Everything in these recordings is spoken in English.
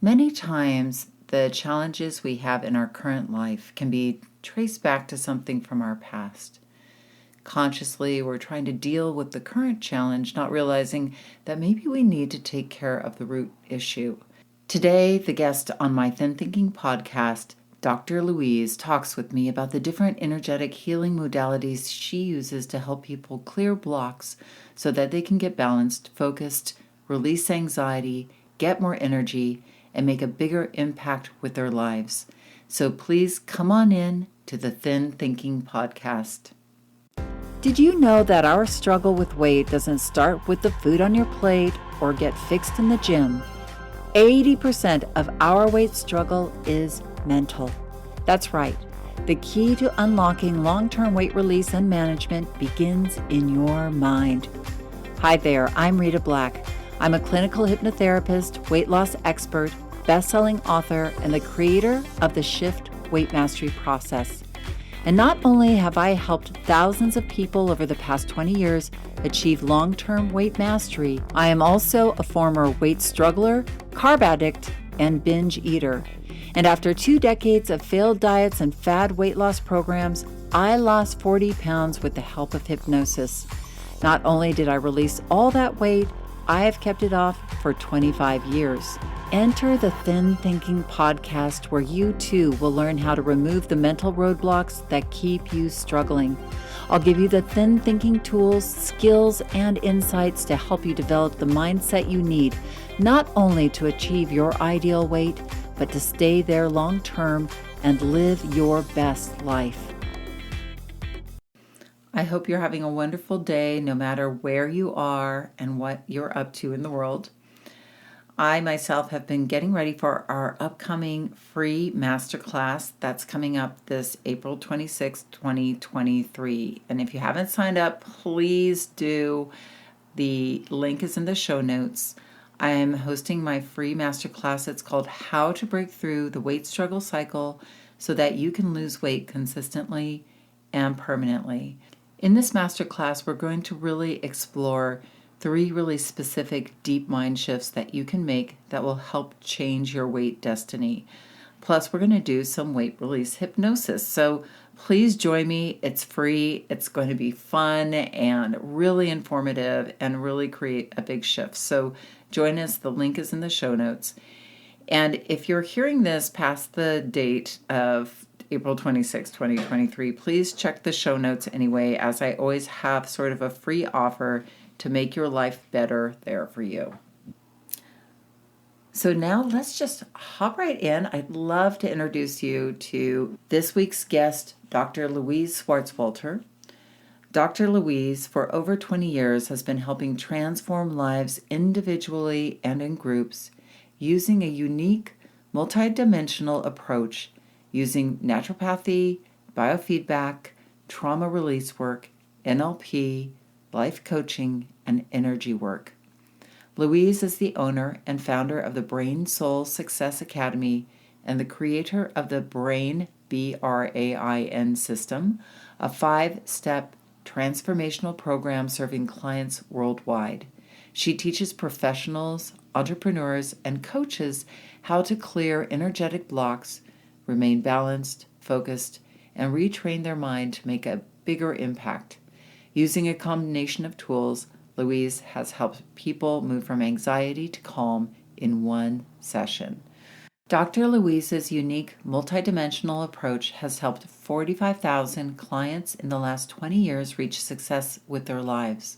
Many times, the challenges we have in our current life can be traced back to something from our past. Consciously, we're trying to deal with the current challenge, not realizing that maybe we need to take care of the root issue. Today, the guest on my Thin Thinking podcast, Dr. Louise, talks with me about the different energetic healing modalities she uses to help people clear blocks so that they can get balanced, focused, release anxiety, get more energy, and make a bigger impact with their lives. So please come on in to the Thin Thinking podcast. Did you know that our struggle with weight doesn't start with the food on your plate or get fixed in the gym? 80% of our weight struggle is mental. That's right. The key to unlocking long-term weight release and management begins in your mind. Hi there, I'm Rita Black. I'm a clinical hypnotherapist, weight loss expert, best-selling author, and the creator of the Shift Weight Mastery process. And not only have I helped thousands of people over the past 20 years achieve long-term weight mastery, I am also a former weight struggler, carb addict, and binge eater. And after 2 decades of failed diets and fad weight loss programs, I lost 40 pounds with the help of hypnosis. Not only did I release all that weight, I have kept it off for 25 years. Enter the Thin Thinking podcast, where you too will learn how to remove the mental roadblocks that keep you struggling. I'll give you the thin thinking tools, skills, and insights to help you develop the mindset you need, not only to achieve your ideal weight, but to stay there long term and live your best life. I hope you're having a wonderful day, no matter where you are and what you're up to in the world. I myself have been getting ready for our upcoming free masterclass that's coming up this April 26, 2023. And if you haven't signed up, please do. The link is in the show notes. I am hosting my free masterclass. It's called How to Break Through the Weight Struggle Cycle so that you can lose weight consistently and permanently. In this masterclass, we're going to really explore 3 really specific deep mind shifts that you can make that will help change your weight destiny. Plus, we're going to do some weight release hypnosis. So please join me. It's free. It's going to be fun and really informative and really create a big shift. So join us. The link is in the show notes. And if you're hearing this past the date of April 26, 2023, please check the show notes anyway, as I always have sort of a free offer to make your life better there for you. So now let's just hop right in. I'd love to introduce you to this week's guest, Dr. Louise Swartswalter. Dr. Louise, for over 20 years, has been helping transform lives individually and in groups using a unique, multidimensional approach using naturopathy, biofeedback, trauma release work, NLP, life coaching, and energy work. Louise is the owner and founder of the Brain Soul Success Academy and the creator of the Brain, BRAIN system, a 5-step transformational program serving clients worldwide. She teaches professionals, entrepreneurs, and coaches how to clear energetic blocks, remain balanced, focused, and retrain their mind to make a bigger impact. Using a combination of tools, Louise has helped people move from anxiety to calm in one session. Dr. Louise's unique multidimensional approach has helped 45,000 clients in the last 20 years reach success with their lives.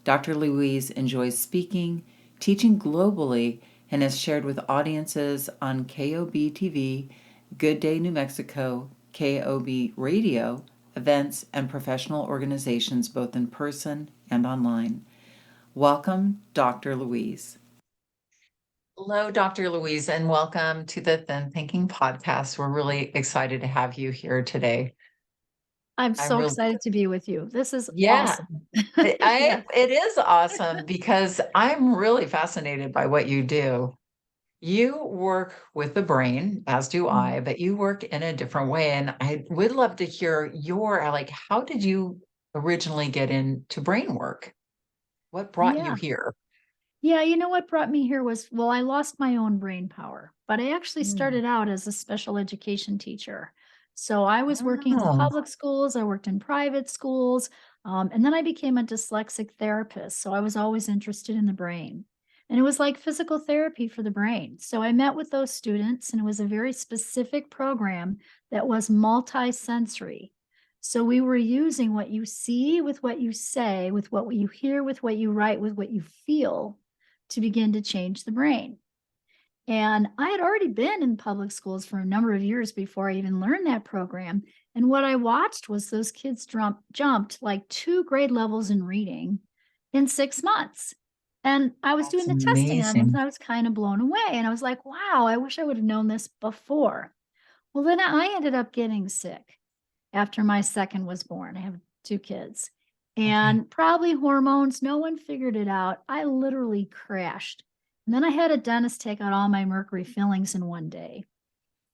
Dr. Louise enjoys speaking, teaching globally, and has shared with audiences on KOB TV, Good Day New Mexico, KOB Radio, events, and professional organizations both in person and online. Welcome, Dr. Louise. Hello, Dr. Louise, and welcome to the Thin Thinking podcast. We're really excited to have you here today. I'm so excited to be with you. This is awesome. It is awesome because I'm really fascinated by what you do. You work with the brain, as do I, but you work in a different way. And I would love to hear how did you originally get into brain work? What brought you here? Yeah, you know what brought me here was, well, I lost my own brain power, but I actually Mm. started out as a special education teacher. So I was working in Oh, public schools, I worked in private schools, and then I became a dyslexic therapist. So I was always interested in the brain. And it was like physical therapy for the brain. So I met with those students, and it was a very specific program that was multi-sensory. So we were using what you see with what you say, with what you hear, with what you write, with what you feel to begin to change the brain. And I had already been in public schools for a number of years before I even learned that program. And what I watched was those kids jumped like 2 grade levels in reading in 6 months. And I was that's doing the testing on them, and amazing. I was kind of blown away. And I was like, wow, I wish I would have known this before. Well, then I ended up getting sick after my second was born. I have 2 kids, Okay. and probably hormones. No one figured it out. I literally crashed. And then I had a dentist take out all my mercury fillings in one day.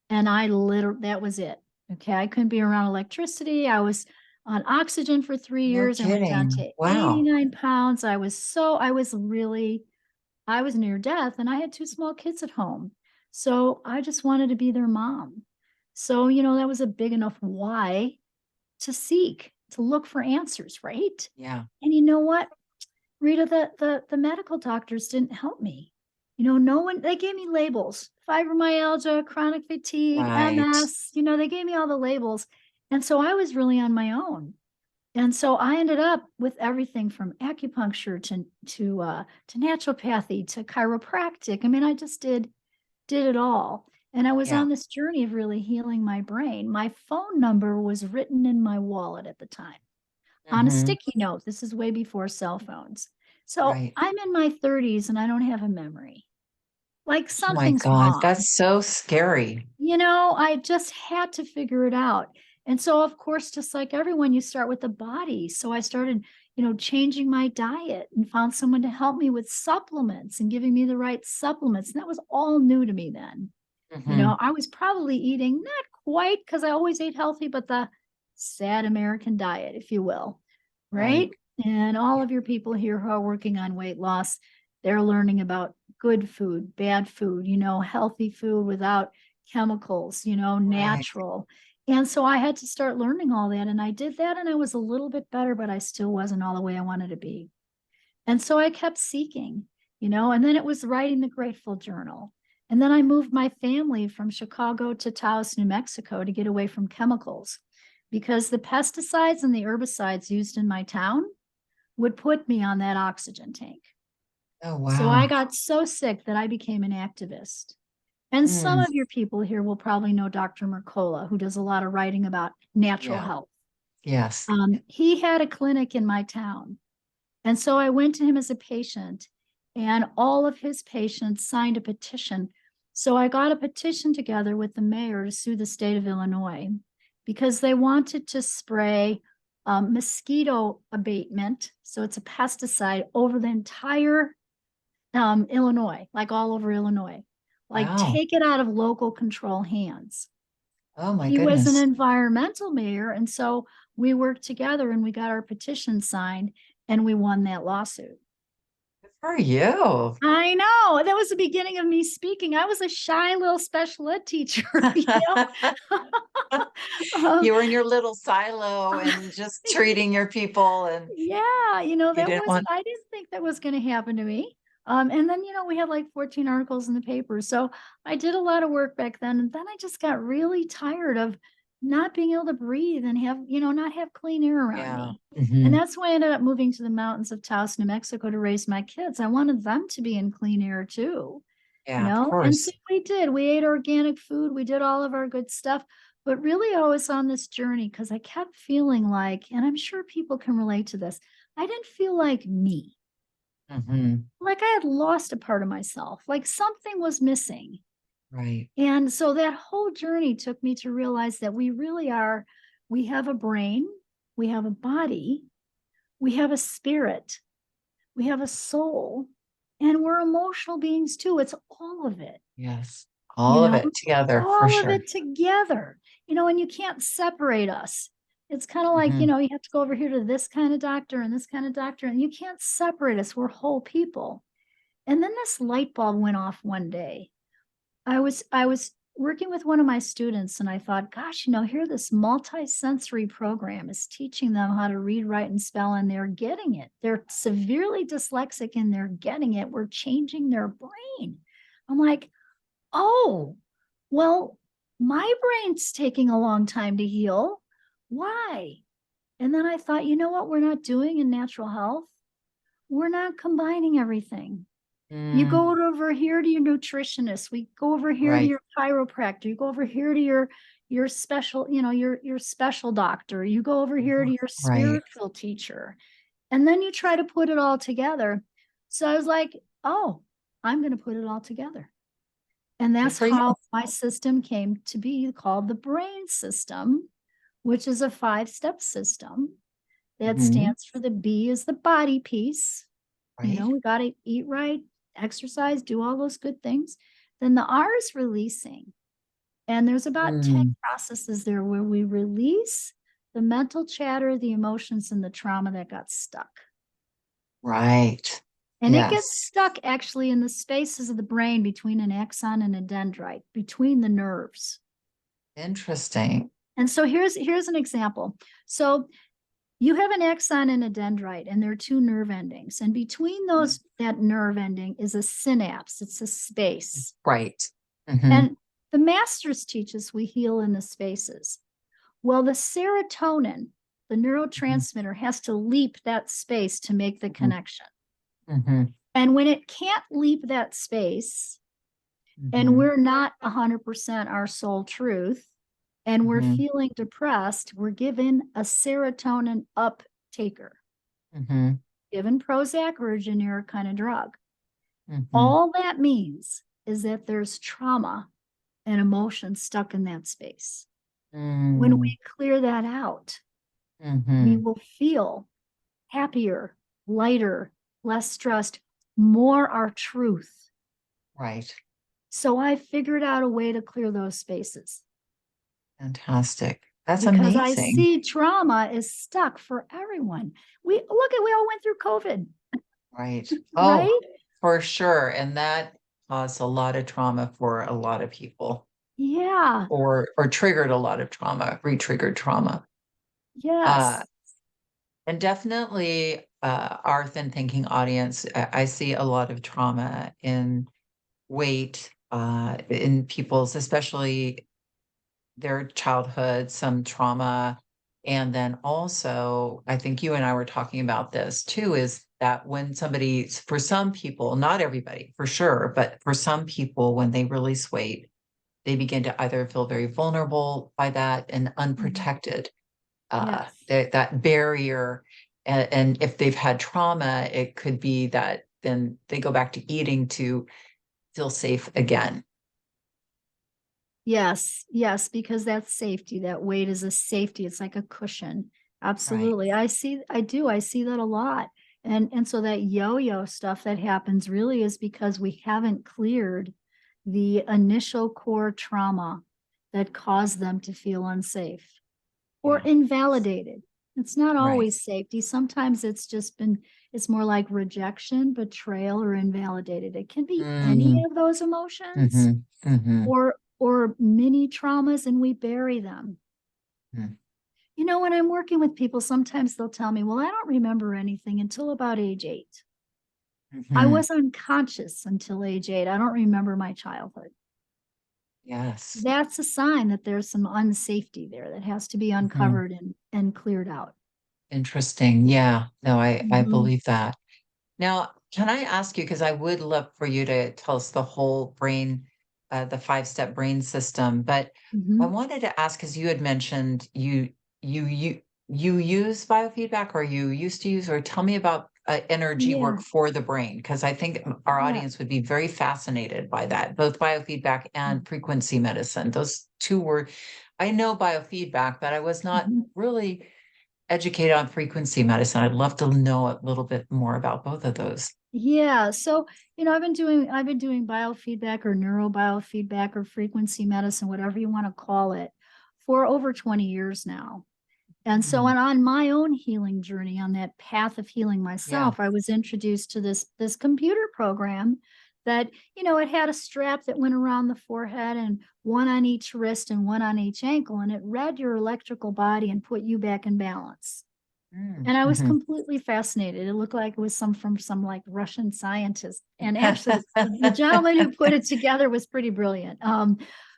And that was it. Okay. I couldn't be around electricity. I was on oxygen for three No years. I went down kidding. to Wow. 89 pounds. I was near death, and I had 2 small kids at home. So I just wanted to be their mom. So, that was a big enough why to seek, to look for answers, right? Yeah. And you know what, Rita, the medical doctors didn't help me. No one, they gave me labels: fibromyalgia, chronic fatigue, Right. MS, they gave me all the labels. And so I was really on my own. And so I ended up with everything from acupuncture to naturopathy to chiropractic. I mean, I just did it all. And I was Yeah. on this journey of really healing my brain. My phone number was written in my wallet at the time on a Hmm. sticky note. This is way before cell phones. So Right. I'm in my 30s and I don't have a memory. Like Oh my something's God. wrong. That's so scary. I just had to figure it out. And so, of course, just like everyone, you start with the body. So I started, changing my diet and found someone to help me with supplements and giving me the right supplements. And that was all new to me then. Hmm. I was probably eating not quite, because I always ate healthy, but the sad American diet, if you will, Right. right? And all of your people here who are working on weight loss, they're learning about good food, bad food, healthy food without chemicals, Right. natural. And so I had to start learning all that. And I did that, and I was a little bit better, but I still wasn't all the way I wanted to be. And so I kept seeking, and then it was writing the Grateful Journal. And then I moved my family from Chicago to Taos, New Mexico to get away from chemicals, because the pesticides and the herbicides used in my town would put me on that oxygen tank. Oh, So I wow. got so sick that I became an activist. And some Mm. of your people here will probably know Dr. Mercola, who does a lot of writing about natural Yeah. health. Yes. He had a clinic in my town. And so I went to him as a patient, and all of his patients signed a petition. So I got a petition together with the mayor to sue the state of Illinois because they wanted to spray mosquito abatement. So it's a pesticide over the entire Illinois, like all over Illinois, like Wow. take it out of local control hands. Oh my He was an goodness. environmental mayor. And so we worked together and we got our petition signed, and we won that lawsuit. Good for you. I know. That was the beginning of me speaking. I was a shy little special ed teacher, Um, You were in your little silo and just treating your people, and yeah, you didn't want. I didn't think that was going to happen to me. And then, we had like 14 articles in the paper. So I did a lot of work back then. And then I just got really tired of not being able to breathe and not have clean air around Yeah. me. And Hmm. that's why I ended up moving to the mountains of Taos, New Mexico to raise my kids. I wanted them to be in clean air too. Yeah, of And so course. we did. We ate organic food. We did all of our good stuff. But really, I was on this journey because I kept feeling like, and I'm sure people can relate to this, I didn't feel like me. Hmm. Like I had lost a part of myself, like something was missing. Right. And so that whole journey took me to realize that we have a brain, we have a body, we have a spirit, we have a soul, and we're emotional beings too. It's all of it. Yes. you All of know, it together for all of sure. it together, and you can't separate us. It's kind of like, Hmm. you have to go over here to this kind of doctor and this kind of doctor, and you can't separate us. We're whole people. And then this light bulb went off one day. I was working with one of my students and I thought, gosh, here this multi-sensory program is teaching them how to read, write, and spell, and they're getting it. They're severely dyslexic and they're getting it. We're changing their brain. I'm like, oh, well, my brain's taking a long time to heal. Why? And then I thought, you know what we're not doing in natural health? We're not combining everything. You go Mm, over here to your nutritionist. We go over here to right. your chiropractor. You go over here to your special, your special doctor. You go over here to your Right. spiritual teacher. And then you try to put it all together. So I was like, oh, I'm going to put it all together. And Good that's for you. how my system came to be called the brain system, which is a 5-step system that Hmm. stands for the B is the body piece. Right. We got to eat right, exercise, do all those good things. Then the R is releasing. And there's about 10 Mm, processes there where we release the mental chatter, the emotions, and the trauma that got stuck. right. And it gets Yes. stuck actually in the spaces of the brain between an axon and a dendrite, between the nerves. Interesting. And so here's an example. So you have an axon and a dendrite, and there are two nerve endings. And between that nerve ending is a synapse. It's a space. Right. Hmm. And the masters teach us we heal in the spaces. Well, the serotonin, the neurotransmitter, has to leap that space to make the Hmm. connection. Hmm. And when it can't leap that space, and Hmm. we're not 100% our soul truth, and we're Hmm. feeling depressed, we're given a serotonin uptaker, Hmm. given Prozac or a generic kind of drug. Hmm. All that means is that there's trauma and emotion stuck in that space. When Mm, we clear that out, we hmm. will feel happier, lighter, less stressed, more our truth. Right. So I figured out a way to clear those spaces Fantastic. That's because I amazing. see trauma is stuck for everyone. We all went through COVID, Right. Oh, right? for sure. And that caused a lot of trauma for a lot of people, Yeah. or triggered a lot of trauma, re-triggered trauma. Uh, Yes. and definitely our thin thinking audience, I see a lot of trauma in weight, in people's, especially their childhood, some trauma. And then also, I think you and I were talking about this too, is that when somebody, for some people, not everybody for sure, but for some people, when they release weight, they begin to either feel very vulnerable by that and Mhm. unprotected, Yes. that barrier. And if they've had trauma, it could be that then they go back to eating to feel safe again. Yes, yes, because that's safety. That weight is a safety. It's like a cushion. Right. Absolutely. I see that a lot. And so that yo-yo stuff that happens really is because we haven't cleared the initial core trauma that caused them to feel unsafe or Yeah. invalidated. It's not Right. always safety. Sometimes it's more like rejection, betrayal, or invalidated. It can be any Mm, of those emotions hmm. Hmm. or mini traumas and we bury them. Hmm. When I'm working with people, sometimes they'll tell me, well, I don't remember anything until about age 8. I Hmm. was unconscious until age 8. I don't remember my childhood. Yes. That's a sign that there's some unsafety there that has to be Hmm. uncovered and cleared out. Interesting. Yeah. No, I Mhm. believe that. Now, can I ask you, because I would love for you to tell us the whole brain, the five-step brain system, but I Mhm. wanted to ask, because you had mentioned you you you use biofeedback, or you used to use, or tell me about energy Yeah. work for the brain, because I think our Yeah. audience would be very fascinated by that, both biofeedback and frequency medicine. Those two were, I know biofeedback, but I was not Mhm. really educated on frequency medicine. I'd love to know a little bit more about both of those. Yeah. So, I've been doing biofeedback or neurobiofeedback or frequency medicine, whatever you want to call it, for over 20 years now. And so Mm. on my own healing journey, on that path of healing Yeah. myself, I was introduced to this computer program that, it had a strap that went around the forehead and one on each wrist and one on each ankle, and it read your electrical body and put you back in balance. Mm. And I was Mhm. completely fascinated. It looked like it was from some like Russian scientist. And actually, the gentleman who put it together was pretty brilliant.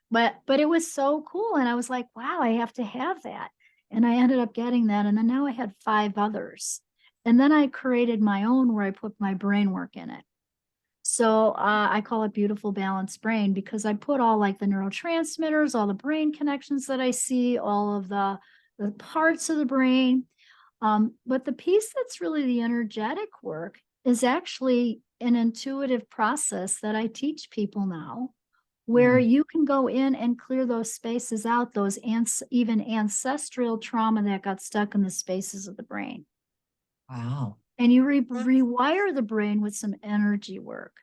But it was so cool, and I was like, wow, I have to have that. And I ended up getting that, and then now I had 5 others. And then I created my own where I put my brain work in it. So I call it Beautiful Balanced Brain because I put all like the neurotransmitters, all the brain connections that I see, all of the parts of the brain. But the piece that's really the energetic work is actually an intuitive process that I teach people now, where Mm. you can go in and clear those spaces out, those even ancestral trauma that got stuck in the spaces of the brain. Wow. And you rewire the brain with some energy work.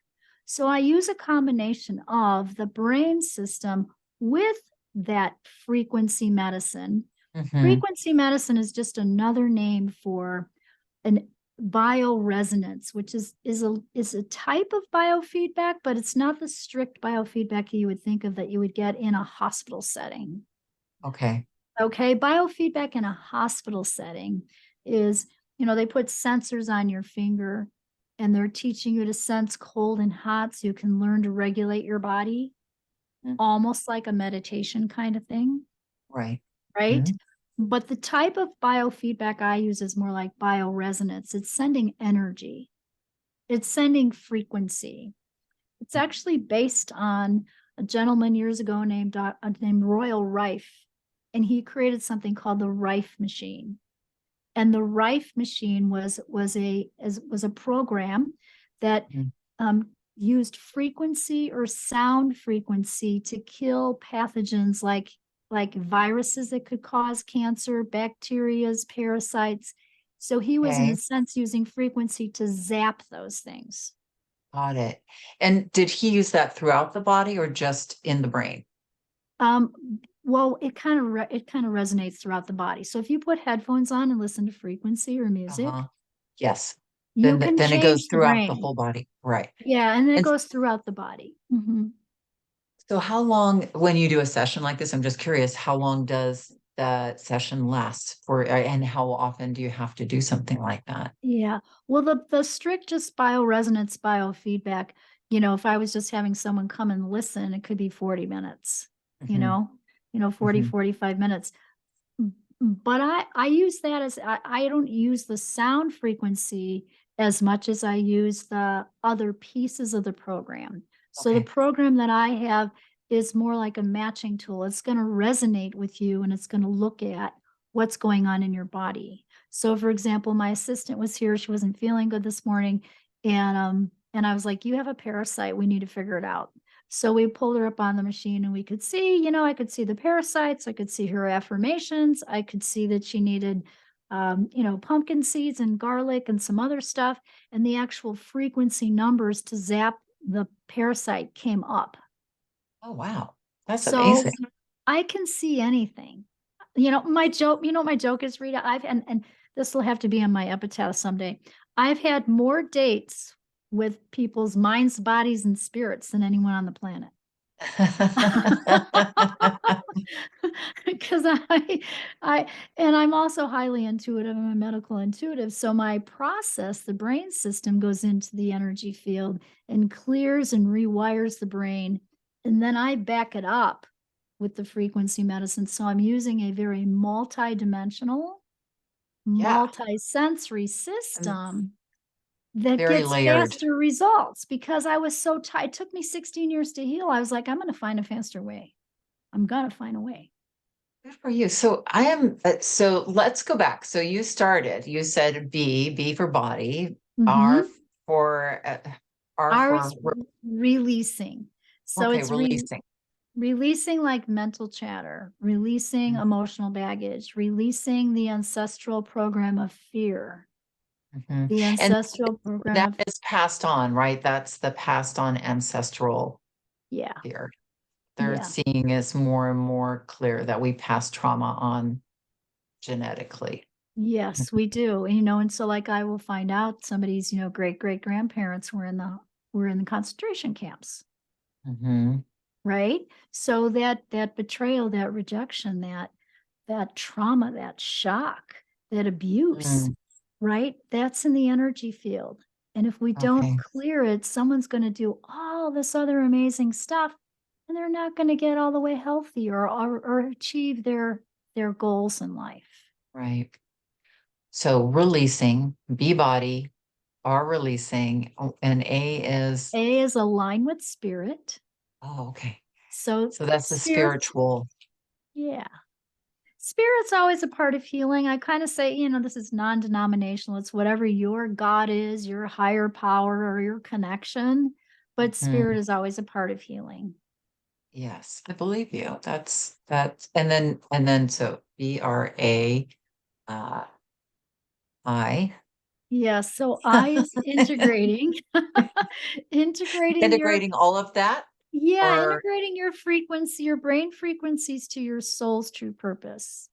So I use a combination of the brain system with that frequency medicine. Hmm. Frequency medicine is just another name for an bioresonance, which is a type of biofeedback, but it's not the strict biofeedback you would think of that you would get in a hospital setting. Okay. Okay, biofeedback in a hospital setting is, they put sensors on your finger and they're teaching you to sense cold and hot so you can learn to regulate your body, Mm. almost like a meditation kind of thing, Right. right? Mhm. But the type of biofeedback I use is more like bioresonance. It's sending energy, it's sending frequency. It's actually based on a gentleman years ago named Royal Rife, and he created something called the Rife machine. And the Rife machine was a program that Mm. used frequency or sound frequency to kill pathogens like viruses that could cause cancer, bacterias, parasites. So he was in a Okay. sense using frequency to zap those things. Got it. And did he use that throughout the body or just in the brain? Um, well, it kind of resonates throughout the body. So if you put headphones on and listen to frequency or music, Uh-huh. Yes. you Then can then it goes change the throughout the brain. whole body. Right. Yeah, and then it And goes throughout the body. so how long, when you do a session like this, I'm just curious, how long does the session last for, and how often do you have to do something like that? Yeah. Well, the strict just bioresonance biofeedback, if I was just having someone come and listen, it could be 40 minutes, you Hmm. know, 40, Hmm. 45 minutes. But I use that as I don't use the sound frequency as much as I use the other pieces of the program. So the Okay. program that I have is more like a matching tool. It's going to resonate with you and it's going to look at what's going on in your body. So for example, my assistant was here, she wasn't feeling good this morning, and I was like, "You have a parasite, we need to figure it out." So we pulled her up on the machine and we could see, I could see the parasites, I could see her affirmations, I could see that she needed, pumpkin seeds and garlic and some other stuff. And the actual frequency numbers to zap the parasite came up. Oh, wow. That's So amazing. I can see anything. My joke is, Rita, and this will have to be on my epitaph someday. I've had more dates with people's minds, bodies, and spirits than anyone on the planet. Because I, and I'm also highly intuitive. I'm a medical intuitive. So my process, the brain system goes into the energy field and clears and rewires the brain. And then I back it up with the frequency medicine. So I'm using a very multi-dimensional, Yeah. multi-sensory And system that very gets layered. faster results because I was so tired. It took me 16 years to heal. I was like, I'm going to find a faster way. I'm going to find a way. Good for you. So I am, so let's go back. So you started, you said B for body, R Mm-hmm. for, R for, Ours releasing. So okay, it's releasing. releasing like mental chatter, releasing emotional baggage, releasing the ancestral program of fear, Mhm. the And ancestral program that of, is passed on, right? That's the passed on ancestral yeah, fear. They're yeah. seeing is more and more clear that we pass trauma on genetically. Yes, we do. And so like I will find out somebody's, great great grandparents were in the concentration camps, Mm-hmm. right? So that betrayal, that rejection, that trauma, that shock, that abuse, Mm, right? That's in the energy field. And if we don't okay. clear it, someone's going to do all this other amazing stuff and they're not going to get all the way healthy or achieve their goals in life. Right. So releasing, B body, R releasing, and A is, A is align with spirit. oh, okay. So So that's the spirits, spiritual. yeah. Spirit's always a part of healing. I kind of say, this is non-denominational. It's whatever your God is, your higher power or your connection. But Mhm. spirit is always a part of healing. Yes, I believe you. That's, and then so BRA, uh, I. Yeah. So I is integrating, integrating Integrating all of that, or integrating your frequency, your brain frequencies to your soul's true purpose.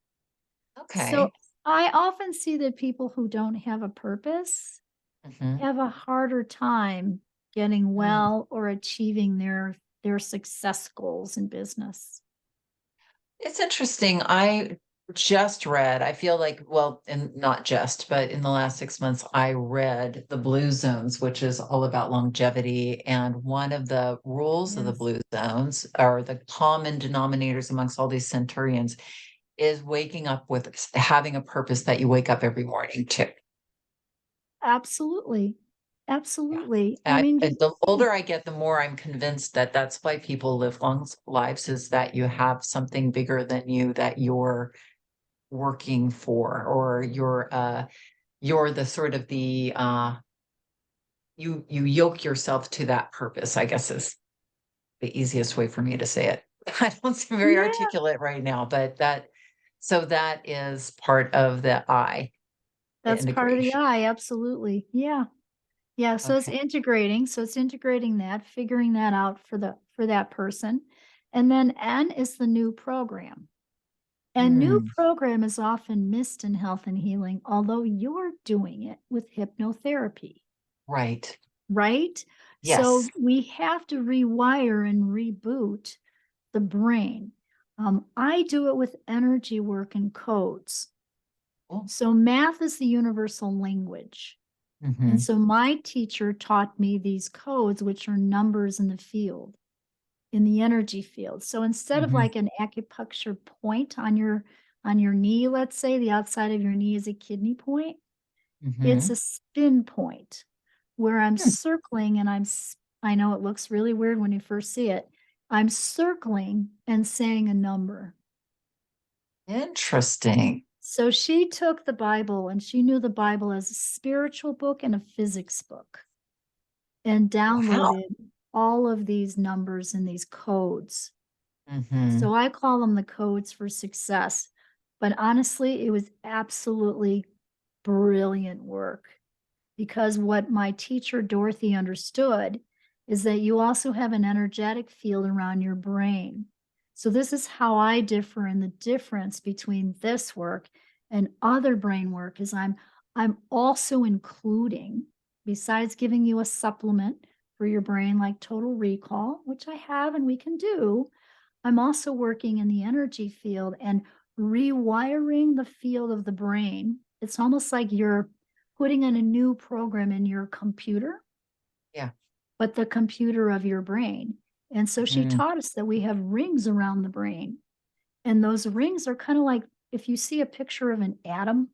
So okay. I often see that people who don't have a purpose Mhm. have a harder time getting Mm. well or achieving their success goals in business. It's interesting. I just read, I feel like, well, and not just, but in the last 6 months, I read The Blue Zones, which is all about longevity. And one of the rules of the Yes, Blue Zones, or the common denominators amongst all these centurions, is waking up with having a purpose that you wake up every morning to. absolutely. Yeah. Absolutely. I mean, And the older I get, the more I'm convinced that that's why people live long lives, is that you have something bigger than you that you're working for, or you're the sort of the you yoke yourself to that purpose, I guess is the easiest way for me to say it. I don't seem very yeah, articulate right now, but so that is part of the I, the that's part of the integration. I. Absolutely. Yeah. Yeah. So it's Okay. integrating. So it's integrating that, figuring that out for that person. And then N is the new program. And new Hmm. program is often missed in health and healing, although you're doing it with hypnotherapy. Right. Right? So Yes. we have to rewire and reboot the brain. I do it with energy work and codes. Oh. So math is the universal language. And Hmm. so my teacher taught me these codes, which are numbers in the field, in the energy field. So instead of Hmm. like an acupuncture point on your knee, let's say the outside of your knee is a kidney point, it's Hmm. a spin point where I'm circling and I know it looks really weird when you first see it. I'm circling and saying a number. Interesting. So she took the Bible and she knew the Bible as a spiritual book and a physics book and Wow. downloaded all of these numbers and these codes. Hmm. So I call them the codes for success. But honestly, it was absolutely brilliant work. Because what my teacher Dorothy understood is that you also have an energetic field around your brain. So this is how I differ, and the difference between this work and other brain work is I'm also including, besides giving you a supplement for your brain like total recall, which I have and we can do, I'm also working in the energy field and rewiring the field of the brain. It's almost like you're putting in a new program in your computer, Yeah. but the computer of your brain. And so she Hmm. taught us that we have rings around the brain. And those rings are kind of like if you see a picture of an atom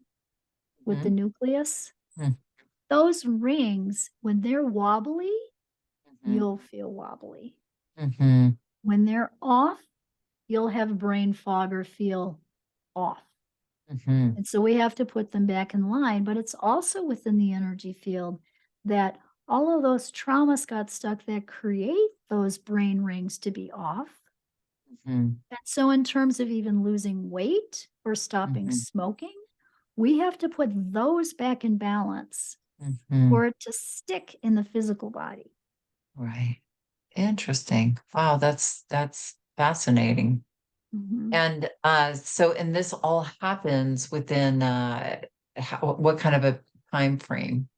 with the Hmm. nucleus, those rings, when they're wobbly, Hmm. you'll feel wobbly. Hmm. When they're off, you'll have brain fog or feel off. Hmm. And so we have to put them back in line, but it's also within the energy field that all of those traumas got stuck that create those brain rings to be off. Hmm. And so, in terms of even losing weight or stopping Hmm. smoking, we have to put those back in balance Hmm. for it to stick in the physical body. Right. Interesting. Wow, that's fascinating. Mhm. And and this all happens within what kind of a time frame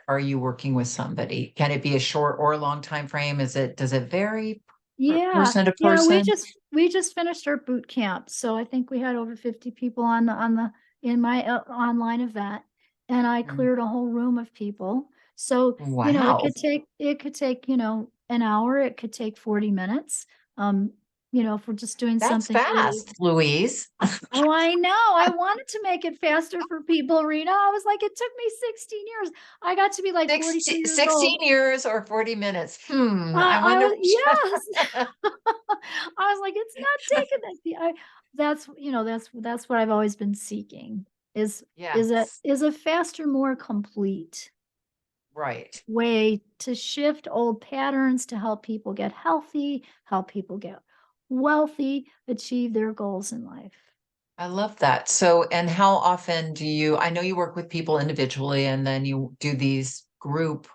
are you working with somebody? Can it be a short or a long time frame? Does it vary Yeah, person to yeah, person? we just finished our boot camp, so I think we had over 50 people on the in my online event, and I Mm. cleared a whole room of people. So, Wow, it could take, an hour, it could take 40 minutes. Um, if we're just doing that's something really. fast, Louise. Oh, I know. I wanted to make it faster for people, Rita. I was like, it took me 16 years. I got to be like 42 years 16 old. years or 40 minutes? I I wonder was yes. I was like, "It's not taking that." That's what I've always been seeking is Yes, is a faster, more complete right. way to shift old patterns to help people get healthy, help people get wealthy, achieve their goals in life. I love that. So, and how often I know you work with people individually and then you do these group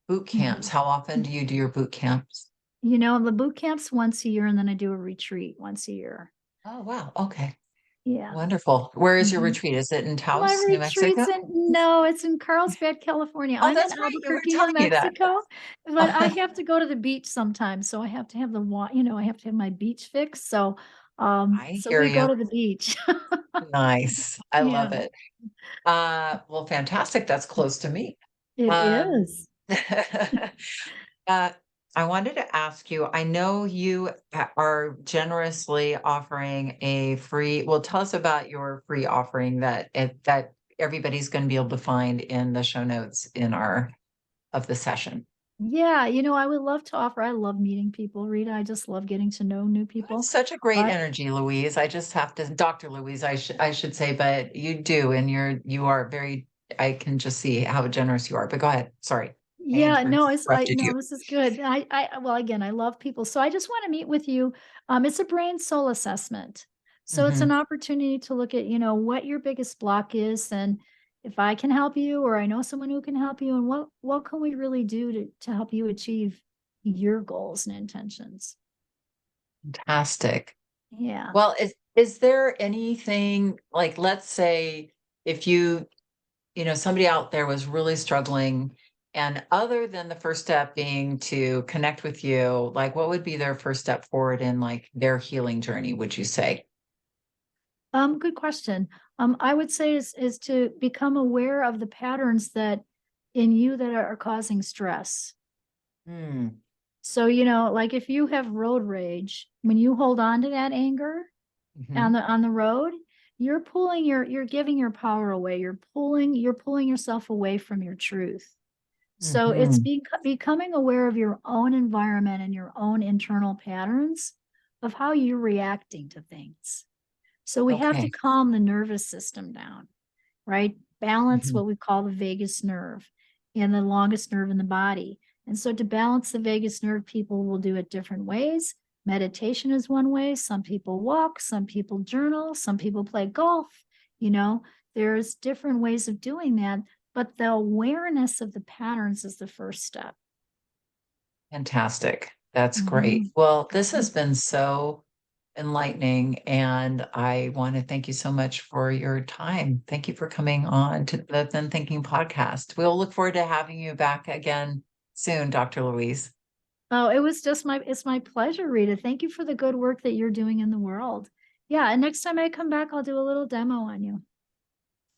boot camps. Mhm. How often do you do your boot camps? The boot camp's once a year, and then I do a retreat once a year. Oh, wow. Okay. Yeah. Wonderful. Where is your Mhm. retreat? Is it in My Taos, New retreat's Mexico? in no, it's in Carlsbad, California. Oh, I'm in that's right. You were Albuquerque, New telling me that. Mexico, but I have to go to the beach sometimes, so I have to have I have to have my beach fix, I so hear we go you. to the beach. Nice. I Yeah, love it. Well, fantastic. That's close to me. it Um, is. uh, I wanted to ask you, I know you are generously offering a free, well, tell us about your free offering that everybody's going to be able to find in the show notes of the session. Yeah, I would love to offer I love meeting people, Rita, I just love getting to know new You have people. such a great Uh, energy, Louise. I just have to, Dr. Louise, I should say, but you do, and you are very, I can just see how generous you are. But go ahead. Sorry, I Yeah, no, interrupted you. this is good. Well, again, I love people. So I just want to meet with you. It's a brain soul assessment. So it's Hmm. an opportunity to look at, what your biggest block is and if I can help you or I know someone who can help you and what can we really do to help you achieve your goals and intentions. Fantastic. Yeah. Well, is there anything like, let's say if somebody out there was really struggling, and other than the first step being to connect with you, like what would be their first step forward in like their healing journey, would you say? Good question. I would say is to become aware of the patterns that in you that are causing stress. Hmm. So, like if you have road rage, when you hold on to that anger Hmm. on the road, you're giving your power away. You're pulling yourself away from your truth. So it's Hmm. becoming aware of your own environment and your own internal patterns of how you're reacting to things. So we have to Okay. calm the nervous system down, right? Balance Hmm. what we call the vagus nerve and the longest nerve in the body. And so to balance the vagus nerve, people will do it different ways. Meditation is one way. Some people walk, some people journal, some people play golf. You know, there's different ways of doing that, but the awareness of the patterns is the first step. Fantastic. That's great. Mhm. Well, this has Mhm. been so enlightening, and I want to thank you so much for your time. Thank you for coming on to the Then Thinking podcast. We'll look forward to having you back again soon, Dr. Louise. Oh, it's my pleasure, Rita. Thank you for the good work that you're doing in the world. Yeah, and next time I come back, I'll do a little demo on you.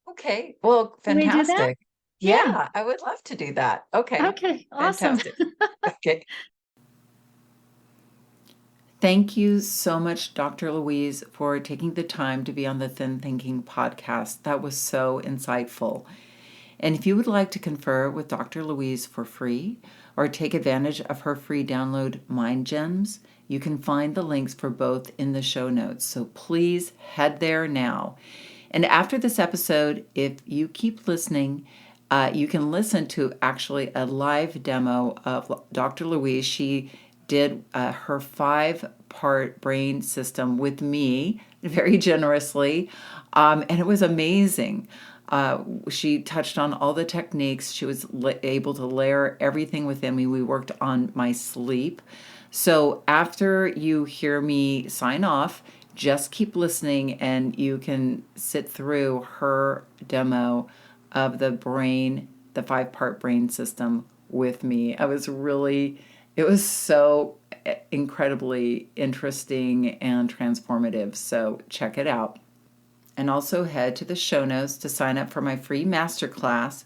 Okay. Well, Can we do that? fantastic. Yeah. Yeah, I would love to do that. Okay. Okay, awesome. Fantastic. Okay. Thank you so much, Dr. Louise, for taking the time to be on the Thin Thinking podcast. That was so insightful. And if you would like to confer with Dr. Louise for free or take advantage of her free download Mind Gems, you can find the links for both in the show notes. So please head there now. And after this episode, if you keep listening, you can listen to actually a live demo of Dr. Louise. She did her 5-part brain system with me very generously, and it was amazing. She touched on all the techniques. She was able to layer everything within me. We worked on my sleep. So after you hear me sign off, just keep listening, and you can sit through her demo of the 5-part brain system with me. It was so incredibly interesting and transformative. So check it out. And also head to the show notes to sign up for my free masterclass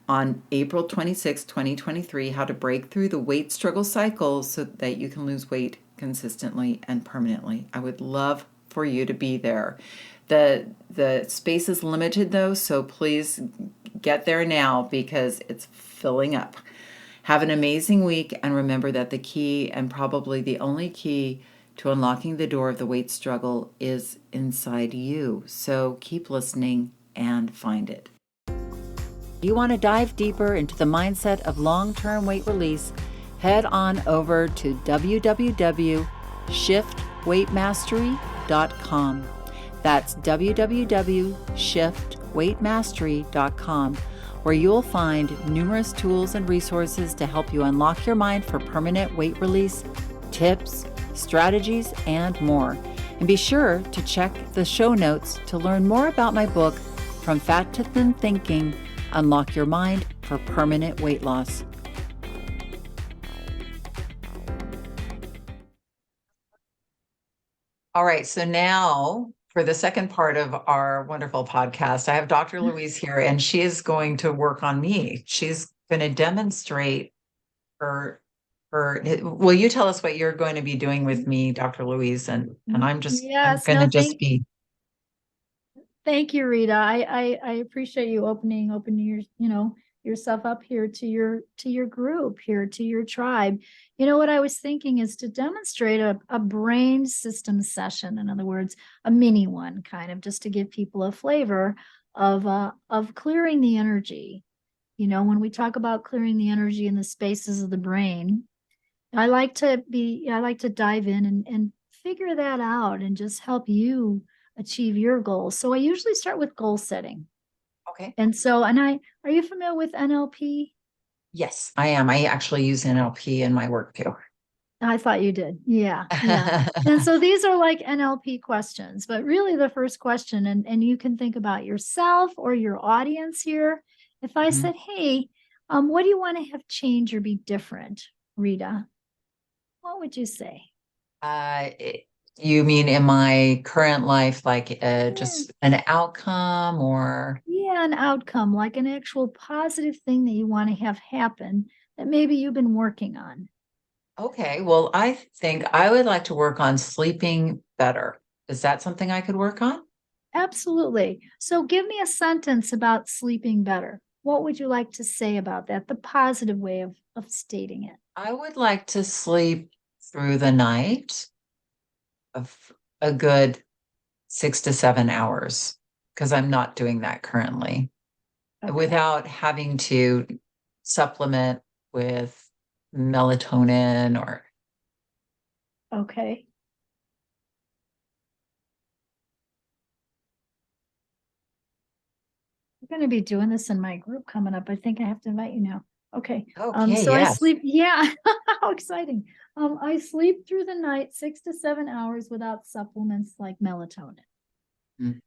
on April 26, 2023, how to break through the weight struggle cycle so that you can lose weight consistently and permanently. I would love for you to be there. The space is limited though, so please get there now because it's filling up. Have an amazing week, and remember that the key, and probably the only key, to unlocking the door of the weight struggle is inside you. So keep listening and find it. You want to dive deeper into the mindset of long-term weight release? Head on over to www.shiftweightmastery.com. That's www.shiftweightmastery.com, where you'll find numerous tools and resources to help you unlock your mind for permanent weight release, tips, strategies, and more. And be sure to check the show notes to learn more about my book, From Fat to Thin Thinking: Unlock Your Mind for Permanent Weight Loss. All right, so now for the second part of our wonderful podcast, I have Dr. Louise here, and she is going to work on me. She's going to demonstrate will you tell us what you're going to be doing with me, Dr. Louise? And I'm Yes, going to no, just be. Thank you, Rita. I appreciate you opening your, yourself up here to your group, here to your tribe. What I was thinking is to demonstrate a brain system session. In other words, a mini one, kind of, just to give people a flavor of clearing the energy. When we talk about clearing the energy in the spaces of the brain, I like to dive in and figure that out and just help you achieve your goals. So I usually start with goal setting. Okay. And are you familiar with NLP? Yes, I am. I actually use NLP in my work too. I thought you did. Yeah. Yeah. And so these are like NLP questions, but really the first question, and you can think about yourself or your audience here. If I said, hey, what do you want to have change or be different, Rita? What would you say? You mean in my current life, like just an outcome or? Yeah, an outcome, like an actual positive thing that you want to have happen that maybe you've been working on. Okay, well, I think I would like to work on sleeping better. Is that something I could work on? Absolutely. So give me a sentence about sleeping better. What would you like to say about that? The positive way of stating it. I would like to sleep through the night of a good 6 to 7 hours, because I'm not doing that currently, without having to supplement with melatonin or. Okay. We're going to be doing this in my group coming up. I think I have to invite you now. Okay. Okay, So yes. I sleep. Yeah. How exciting. I sleep through the night 6 to 7 hours without supplements like melatonin.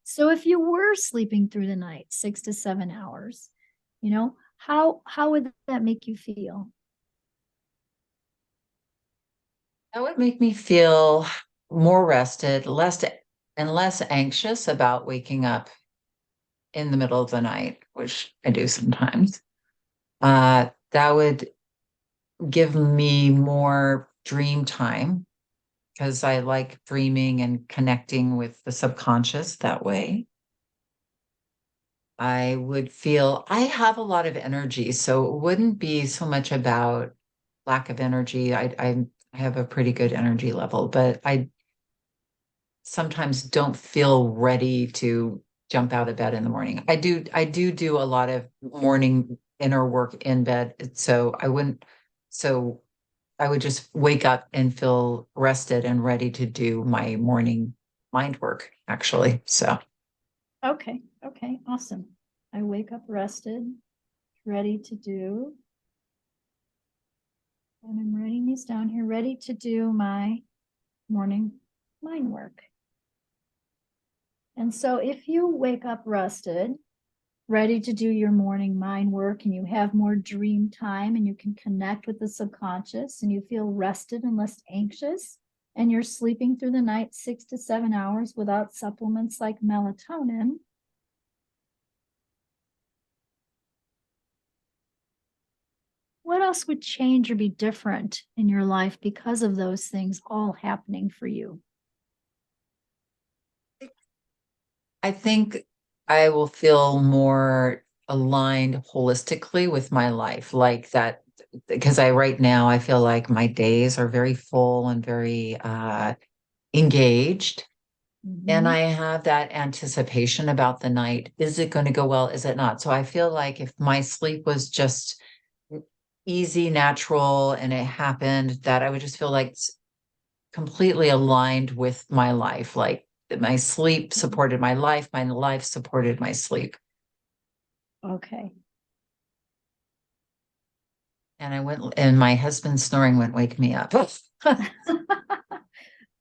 So if you were sleeping through the night 6 to 7 hours, how would that make you feel? That would make me feel more rested, less anxious about waking up in the middle of the night, which I do sometimes. That would give me more dream time, because I like dreaming and connecting with the subconscious that way. I would feel I have a lot of energy, so it wouldn't be so much about lack of energy. I have a pretty good energy level, but I sometimes don't feel ready to jump out of bed in the morning. I do a lot of morning inner work in bed, so I would just wake up and feel rested and ready to do my morning mind work, actually. So. Okay. Awesome. I wake up rested, ready to do. And I'm writing these down here, ready to do my morning mind work. And so if you wake up rested, ready to do your morning mind work, and you have more dream time and you can connect with the subconscious and you feel rested and less anxious, and you're sleeping through the night 6 to 7 hours without supplements like melatonin, what else would change or be different in your life because of those things all happening for you? I think I will feel more aligned holistically with my life, like that, because right now I feel like my days are very full and very engaged. And Mm-hmm. I have that anticipation about the night. Is it going to go well? Is it not? So I feel like if my sleep was just easy, natural, and it happened, that I would just feel like completely aligned with my life. Like my sleep supported my life supported my sleep. Okay. And I went, and my husband's snoring wouldn't wake me up.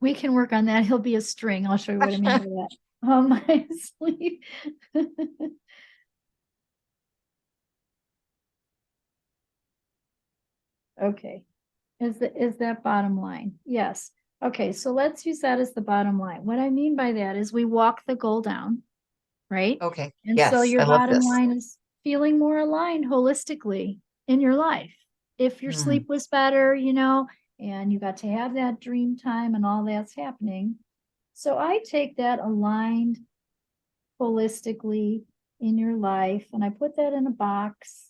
We can work on that. He'll be a string. I'll show you what I mean by that. My sleep. Okay. Is that bottom line? Yes. Okay, so let's use that as the bottom line. What I mean by that is we walk the goal down, right? Okay. And so Yes, your I love bottom this. line is feeling more aligned holistically in your life. If your Mm, sleep was better, and you got to have that dream time and all that's happening. So I take that aligned holistically in your life and I put that in a box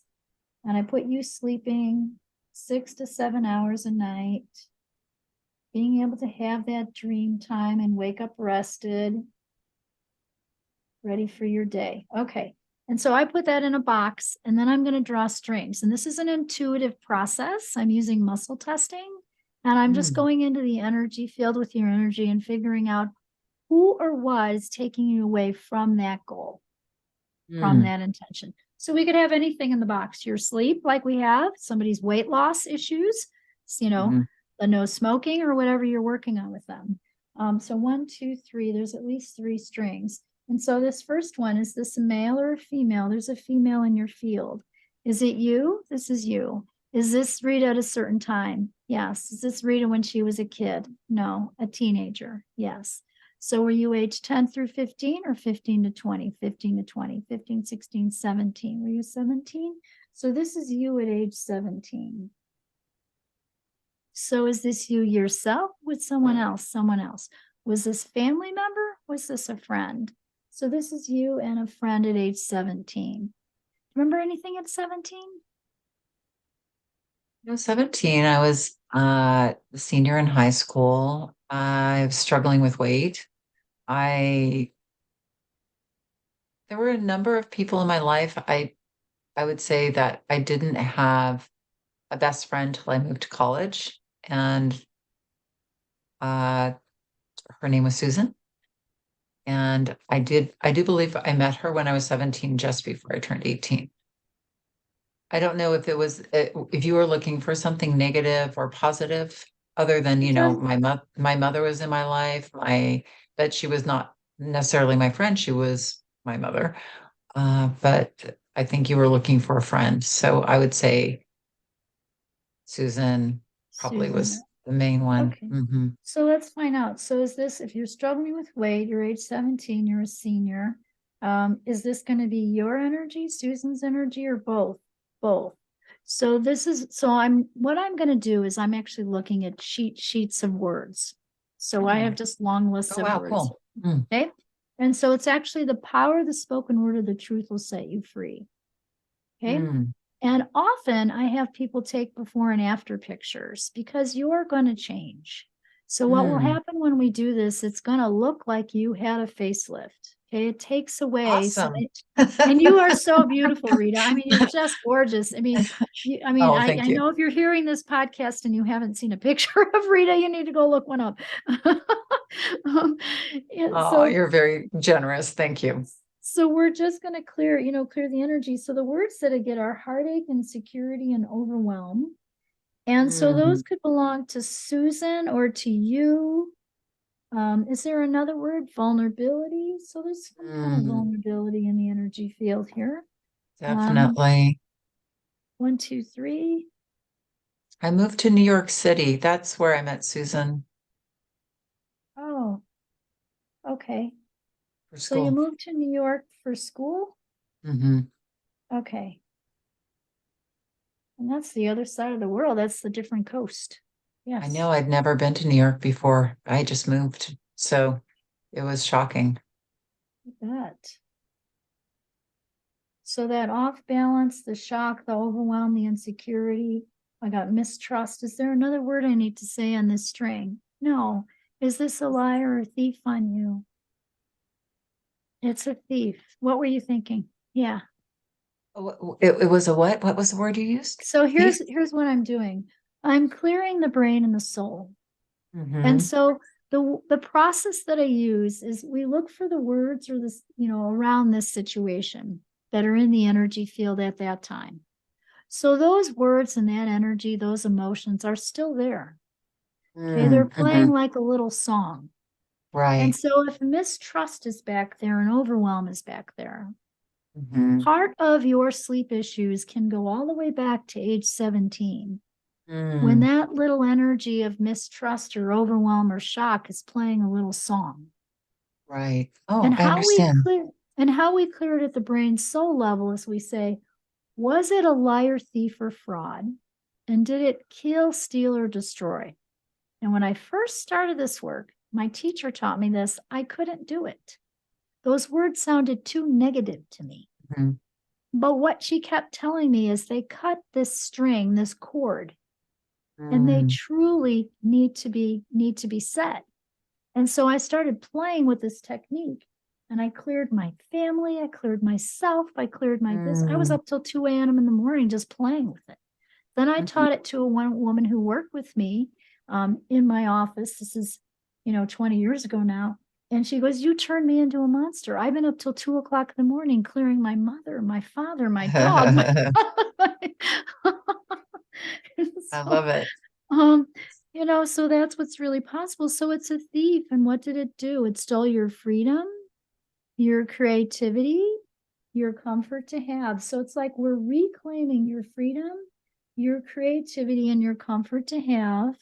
and I put you sleeping 6 to 7 hours a night, being able to have that dream time and wake up rested, ready for your day. Okay. And so I put that in a box and then I'm going to draw strings. And this is an intuitive process. I'm using muscle testing and I'm just mm, going into the energy field with your energy and figuring out who or what is taking you away from that goal, from mm, that intention. So we could have anything in the box, your sleep, like we have, somebody's weight loss issues, mhm. the no smoking or whatever you're working on with them. So 1, 2, 3, there's at least 3 strings. And so this first one, is this a male or a female? There's a female in your field. Is it you? This is you. Is this Rita at a certain time? Yes. Is this Rita when she was a kid? No. A teenager? Yes. So were you age 10 through 15 or 15 to 20, 15 to 20, 15, 16, 17? Were you 17? So this is you at age 17. So is this you yourself with someone else? Someone else. Was this family member? Was this a friend? So this is you and a friend at age 17. Remember anything at 17? 17, I was a senior in high school. I was struggling with weight. I There were a number of people in my life. I would say that I didn't have a best friend till I moved to college, and uh, her name was Susan. And I do believe I met her when I was 17, just before I turned 18. I don't know if it was if you were looking for something negative or positive, other than, It does. my mother was in my life, but she was not necessarily my friend. She was my mother. But I think you were looking for a friend. So I would say Susan probably Susan. was the main one. Okay. Hmm. So let's find out. So is this, if you're struggling with weight, you're age 17, you're a senior, is this going to be your energy, Susan's energy, or both? Both. So what I'm going to do is I'm actually looking at cheat sheets of words. So I have just long lists Oh, of wow, words. cool. Mm, Okay. And so it's actually the power of the spoken word of the truth will set you free. Okay. mm, And often I have people take before and after pictures because you're going to change. So, what will mm. happen when we do this? It's going to look like you had a facelift. Okay. It takes away some, Awesome. and you are so beautiful, Rita. I mean, you're just gorgeous. I mean, Oh, I thank you. know if you're hearing this podcast and you haven't seen a picture of Rita, you need to go look one up. um, and Oh, so, you're very generous. Thank you. so we're just going to clear the energy. So the words that I get are heartache, insecurity, and overwhelm. And so those Mm, could belong to Susan or to you. Is there another word? Vulnerability. So there's some kind of Mm, vulnerability in the energy field here. Um, definitely. 1, 2, 3. I moved to New York City. That's where I met Susan Oh, okay. for So you school. moved to New York for school? Hmm. Okay. And that's the other side of the world. That's the different coast. I Yes, know I'd never been to New York before. I just moved. So it was shocking. I bet. So that off balance, the shock, the overwhelm, the insecurity. I got mistrust. Is there another word I need to say on this string? No. Is this a liar or a thief on you? It's a thief. What were you thinking? Yeah. It was a what? What was the word you used? So Thief? here's what I'm doing. I'm clearing the brain and the soul. And Hmm. so the process that I use is we look for the words or this, around this situation that are in the energy field at that time. So those words and that energy, those emotions are still there. Okay, they're Mm-hmm. playing like a little song. And Right. so if mistrust is back there and overwhelm is back there, Hmm. part of your sleep issues can go all the way back to age 17 when Mm, that little energy of mistrust or overwhelm or shock is playing a little song. right. Oh, And I how we understand. clear and how we clear it at the brain soul level is we say, was it a liar, thief, or fraud? And did it kill, steal, or destroy? And when I first started this work, my teacher taught me this. I couldn't do it. Those words sounded too negative to me. Mhm. But what she kept telling me is they cut this string, this cord, and they Mm, truly need to be set. And so I started playing with this technique and I cleared my family, I cleared myself, I cleared my business. I was mm, up till 2 a.m. in the morning just playing with it. Then I mhm. taught it to a one woman who worked with me in my office. This is, 20 years ago now. And she goes, "You turned me into a monster. I've been up till 2 o'clock in the morning clearing my mother, my father, my dog, my I so, love it. um, so that's what's really possible. So it's a thief. And what did it do? It stole your freedom, your creativity, your comfort to have. So it's like we're reclaiming your freedom, your creativity, and your comfort to have,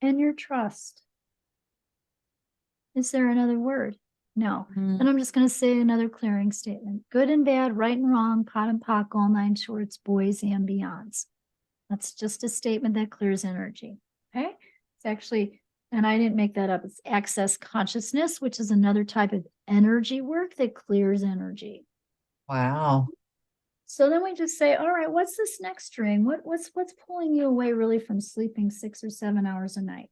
and your trust. Is there another word? No. Mm, And I'm just going to say another clearing statement. Good and bad, right and wrong, pot and pock, all nine shorts, boys and beyonds. That's just a statement that clears energy. Okay. It's actually, and I didn't make that up, it's access consciousness, which is another type of energy work that clears energy. wow. So then we just say, all right, what's this next string? What's pulling you away really from sleeping 6 or 7 hours a night?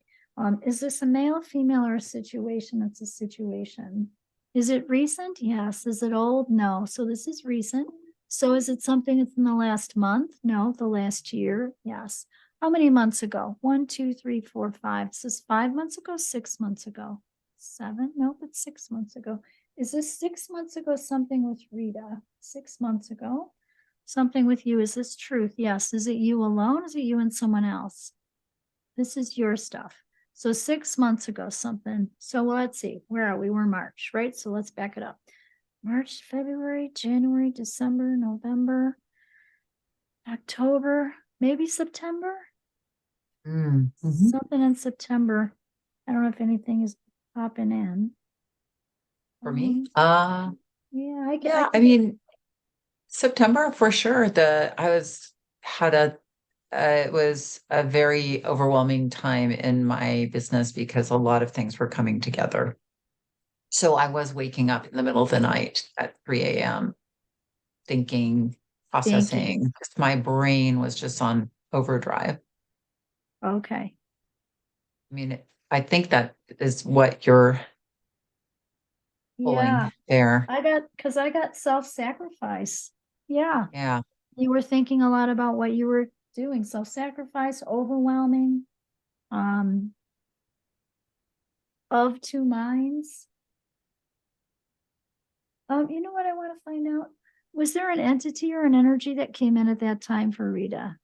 Is this a male, female, or a situation? It's a situation. Is it recent? Yes. Is it old? No. So this is recent. So is it something that's in the last month? No. The last year? Yes. How many months ago? 1, 2, 3, 4, 5. Is this 5 months ago? 6 months ago? 7? Nope, it's 6 months ago. Is this 6 months ago something with Rita? 6 months ago? Something with you. Is this truth? Yes. Is it you alone? Is it you and someone else? This is your stuff. So 6 months ago, something. So let's see. Where are we? We're March, right? So let's back it up. March, February, January, December, November, October, maybe September. Mm, mhm. Something in September. I don't know if anything is popping in. For me? Yeah, I Yeah, I can get mean, September for sure. I was had a it was a very overwhelming time in my business because a lot of things were coming together. So I was waking up in the middle of the night at 3 a.m. thinking, thinking. processing. Just my brain was just on overdrive. Okay. I mean, I think that is what you're Yeah. pulling there. I got self-sacrifice. Yeah. Yeah. You were thinking a lot about what you were doing. Self-sacrifice, overwhelming, um, of two minds. You know what I want to find out? Was there an entity or an energy that came in at that time for Rita?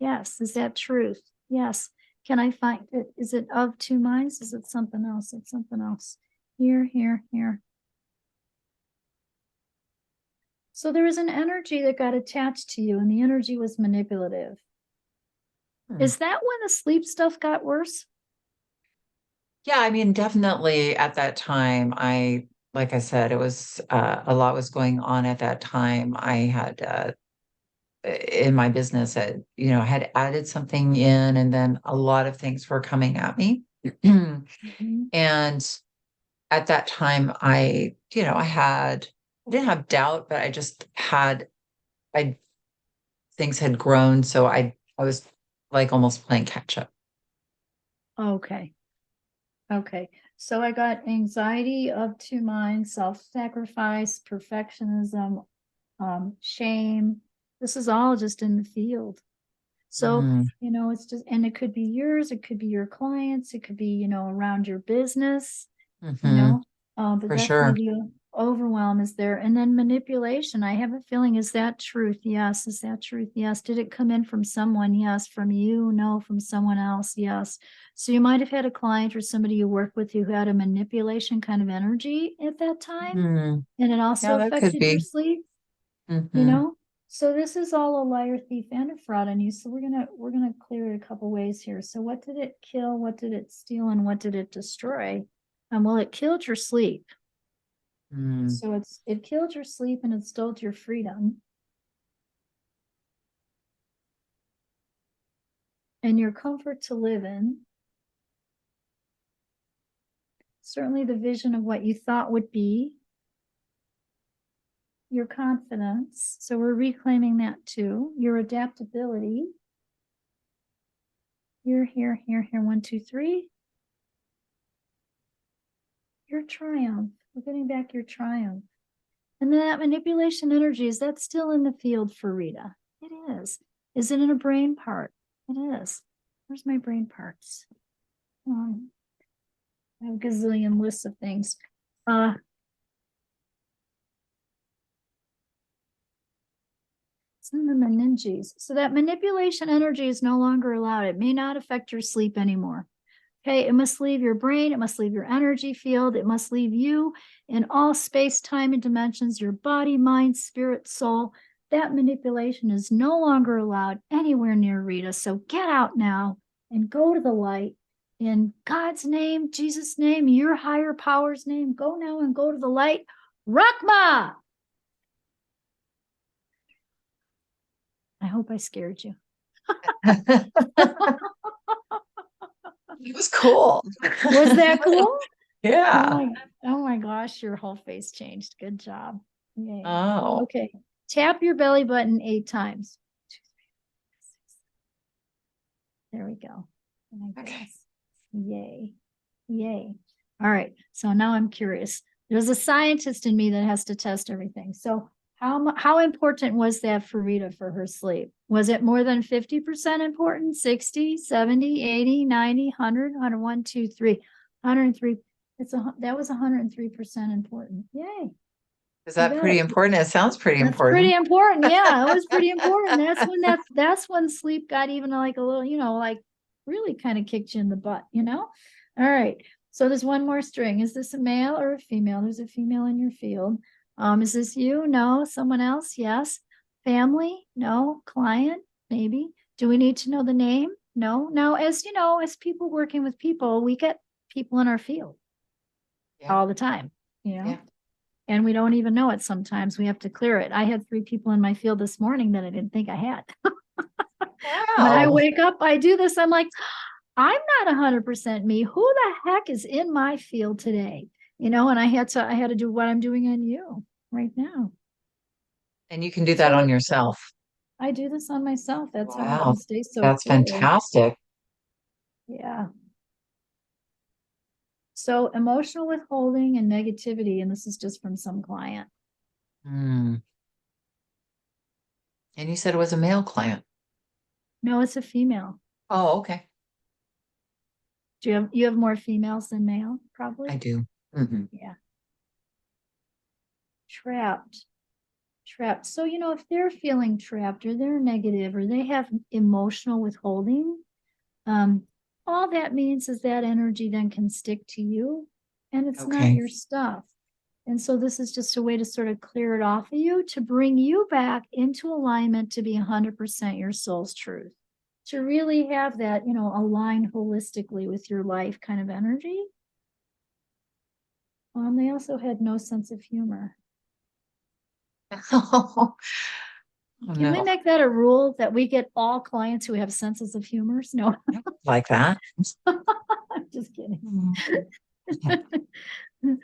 Yes. Is that truth? Yes. Can I find it? Is it of two minds? Is it something else? It's something else. Here, here, here. So there was an energy that got attached to you, and the energy was manipulative. Is that when the sleep stuff got worse? Yeah, I mean, definitely at that time, like I said, it was a lot was going on at that time. I had in my business, I had added something in, and then a lot of things were coming at me. Mhm. And at that time, I didn't have doubt, but I just I things had grown, so I was like almost playing catch up. Okay. Okay. So I got anxiety of two minds, self-sacrifice, perfectionism, shame. This is all just in the field. So, Mm, it's just, and it could be yours, it could be your clients, it could be, around your business, you hmm know, but for definitely sure. the overwhelm is there. And then manipulation. I have a feeling, is that truth? Yes. Is that truth? Yes. Did it come in from someone? Yes. From you? No. From someone else? Yes. So you might have had a client or somebody you work with who had a manipulation kind of energy at that time. Mm, And it yeah, also that could affected your be. sleep, you Hmm know? So this is all a liar, thief, and a fraud on you. So we're gonna clear it a couple ways here. So what did it kill? What did it steal? And what did it destroy? Well, it killed your sleep. Mm, So it killed your sleep and it stole your freedom and your comfort to live in. Certainly the vision of what you thought would be, your confidence. So we're reclaiming that too. Your adaptability. Here, here, here, here. 1, 2, 3. Your triumph. We're getting back your triumph. And then that manipulation energy, is that still in the field for Rita? It is. Is it in a brain part? It is. Where's my brain parts? I have a gazillion lists of things. It's in the meninges. So that manipulation energy is no longer allowed. It may not affect your sleep anymore. Okay, it must leave your brain, it must leave your energy field, it must leave you in all space, time, and dimensions, your body, mind, spirit, soul. That manipulation is no longer allowed anywhere near Rita. So get out now and go to the light. In God's name, Jesus' name, your higher power's name, go now and go to the light. Rakma! I hope I scared you. It was cool. Was that cool? Yeah. Oh my gosh, your whole face changed. Good job. Yay. Oh, Okay. Tap your belly button 8 times. There we go. Oh my okay. goodness. Yay. Yay. All right. So now I'm curious. There's a scientist in me that has to test everything. So how important was that for Rita for her sleep? Was it more than 50% important? 60, 70, 80, 90, 100, 101, 2, 3, 103. That was 103% important. Yay. Is You that got pretty it. important? It sounds pretty That's pretty important. important. Yeah, it was pretty important. That's when sleep got even like a little, like really kind of kicked you in the butt. All right. So there's one more string. Is this a male or a female? There's a female in your field. Is this you? No. Someone else? Yes. Family? No. Client? Maybe. Do we need to know the name? No. Now, as you know, as people working with people, we get people in our field Yeah. all the time, you know? Yeah. And we don't even know it sometimes. We have to clear it. I had 3 people in my field this morning that I didn't think I had. When I Wow. wake up, I do this. I'm like, I'm not 100% me. Who the heck is in my field today? And I had to do what I'm doing on you right now. And you can do that So on yourself. I do this on myself. That's how I Wow. can stay so That's clear. fantastic. Yeah. So emotional withholding and negativity, and this is just from some client. Hmm. And you said it was a male client. No, it's a female. Oh, okay. You have more females than male, I probably? do. Hmm Yeah. Trapped. trapped. So, if they're feeling trapped or they're negative or they have emotional withholding, all that means is that energy then can stick to you and it's not Okay. your stuff. And so this is just a way to sort of clear it off of you to bring you back into alignment to be 100% your soul's truth. To really have that, align holistically with your life kind of energy. They also had no sense of humor. Oh, Can we make that a rule that we get all clients who have senses of humor? No, like that. I'm just kidding. Mm.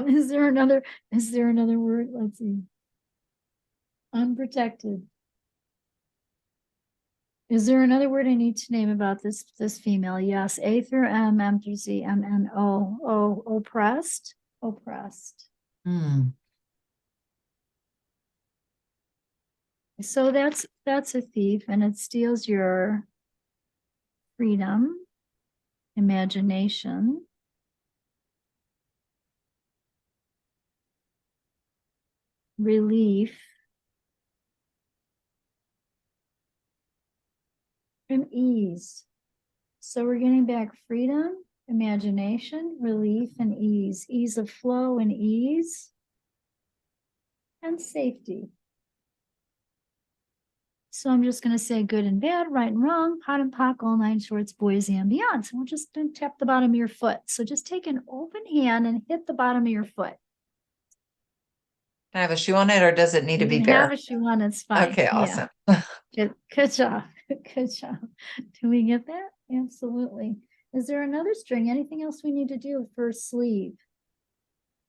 Is there another word? Let's see. Unprotected. Is there another word I need to name about this female? Yes. A through M through Z, M, N, O. Oppressed. Mm. So that's a thief, and it steals your freedom, imagination, relief, and ease. So we're getting back freedom, imagination, relief, and ease. Ease of flow and ease, and safety. So I'm just going to say good and bad, right and wrong, hot and pock, all nine shorts, boys and beyond. So we're just going to tap the bottom of your foot. So just take an open hand and hit the bottom of your foot. Can I have a shoe on it, or does it need to be You can bare? have a shoe on, it's fine. Okay, Yeah. awesome. Good job. Good job. Do we get that? Absolutely. Is there another string? Anything else we need to do for sleeve?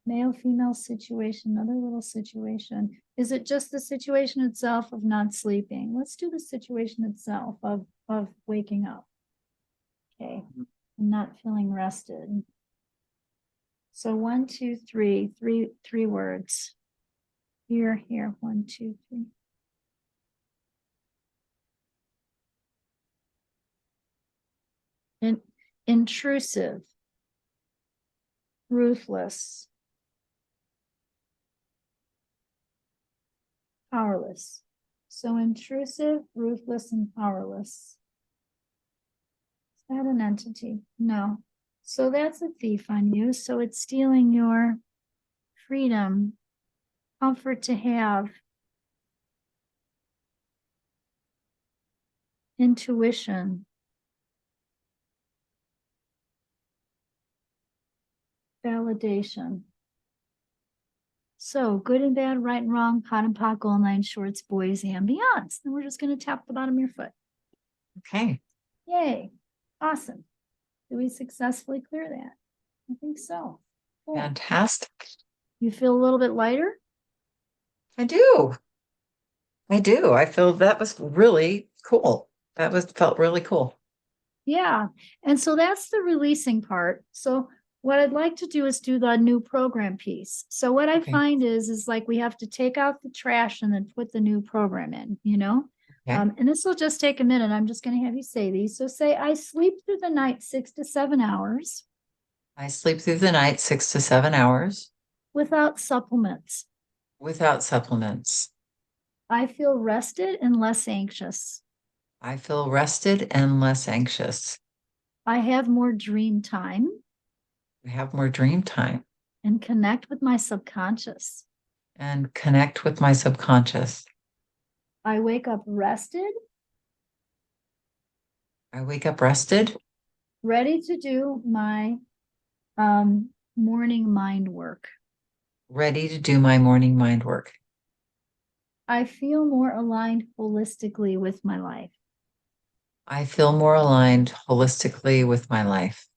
Male, female situation, another little situation. Is it just the situation itself of not sleeping? Let's do the situation itself of waking up. Okay. Not feeling rested. So 1, 2, 3, three words. Here, 1, 2, 3. Intrusive, ruthless, powerless. So intrusive, ruthless, and powerless. Is that an entity? No. So that's a thief on you. So it's stealing your freedom, comfort to have, intuition, validation. So good and bad, right and wrong, hot and pock, all nine shorts, boys and beyonds. And we're just going to tap the bottom of your foot. Okay. Yay. Awesome. Did we successfully clear that? I think so. Cool. Fantastic. You feel a little bit lighter? I do. I feel that was really cool. Felt really cool. Yeah. And so that's the releasing part. So what I'd like to do is do the new program piece. So what I Okay. find is like we have to take out the trash and then put the new program in, Okay. And this will just take a minute. I'm just going to have you say these. So say, I sleep through the night 6 to 7 hours I sleep through the night 6 to 7 hours without supplements. without supplements. I feel rested and less anxious. I feel rested and less anxious. I have more dream time I have more dream time and connect with my subconscious. and connect with my subconscious. I wake up rested, I wake up rested, ready to do my morning mind work. ready to do my morning mind work. I feel more aligned holistically with my life. I feel more aligned holistically with my life.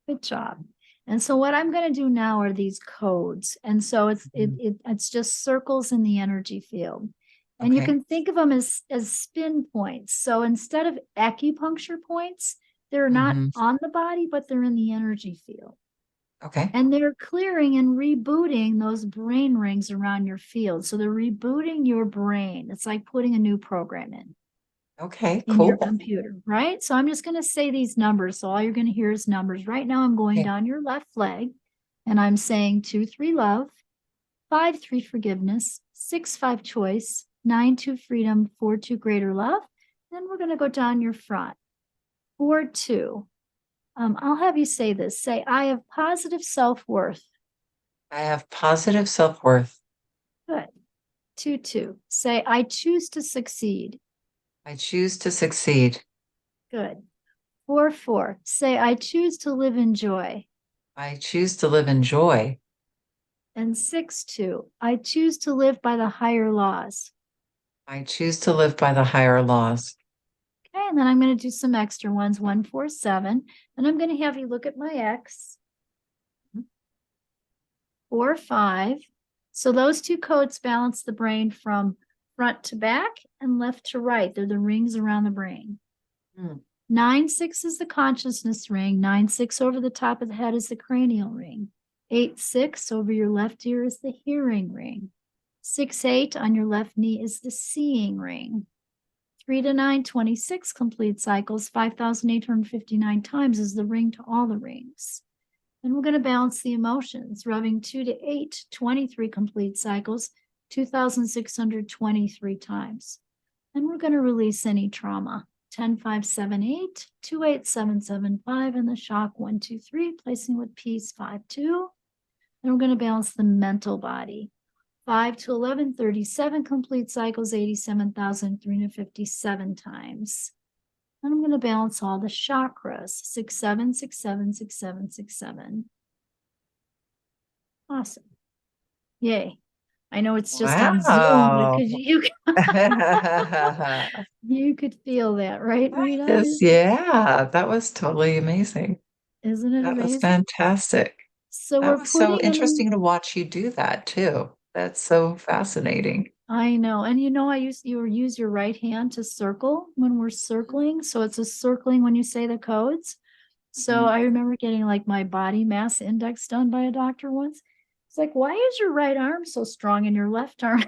Good job. And so what I'm going to do now are these codes. And so it's just circles in the energy field. And you can think of them as spin points. So instead of acupuncture points, they're not on the body, but they're in the energy field. Okay. And they're clearing and rebooting those brain rings around your field. So they're rebooting your brain. It's like putting a new program in. Okay, In your cool. computer, right? So I'm just going to say these numbers. So all you're going to hear is numbers. Right now, I'm going down your left leg and I'm saying 2, 3 love, 5, 3 forgiveness, 6-5 choice, 9-2 freedom, 4-2 greater love. Then we're going to go down your front. 4-2. I'll have you say this. Say, I have positive self-worth. I have positive self-worth. Good. 2-2. Say, I choose to succeed. I choose to succeed. Good. 4-4. Say, I choose to live in joy. I choose to live in joy. And 6-2. I choose to live by the higher laws. I choose to live by the higher laws. Okay, and then I'm going to do some extra ones, 1-4-7. And I'm going to have you look at my X. 4-5. So those two codes balance the brain from front to back and left to right. They're the rings around the brain. 9-6 is the consciousness ring. 9-6 over the top of the head is the cranial ring. 8-6 over your left ear is the hearing ring. 6-8 on your left knee is the seeing ring. 3-9, 26 complete cycles, 5,859 times is the ring to all the rings. And we're going to balance the emotions, rubbing 2-8, 23 complete cycles, 2,623 times. And we're going to release any trauma. 10-5-7-8, 2-8-7-7-5, and the shock 1-2-3, placing with peace 5-2. And we're going to balance the mental body. 5-11, 37 complete cycles, 87,357 times. And I'm going to balance all the chakras, 6-7, 6-7, 6-7, 6-7. Awesome. Yay. I know it's just on Zoom, Wow. because you could feel that, right, Rita? Yes, yeah, that was totally amazing. Isn't it That was amazing? fantastic. So That we're was so putting them interesting to watch you do that too. That's so fascinating. I know. And you use your right hand to circle when we're circling. So it's a circling when you say the codes. So I remember getting like my body mass index done by a doctor once. It's like, why is your right arm so strong and your left arm?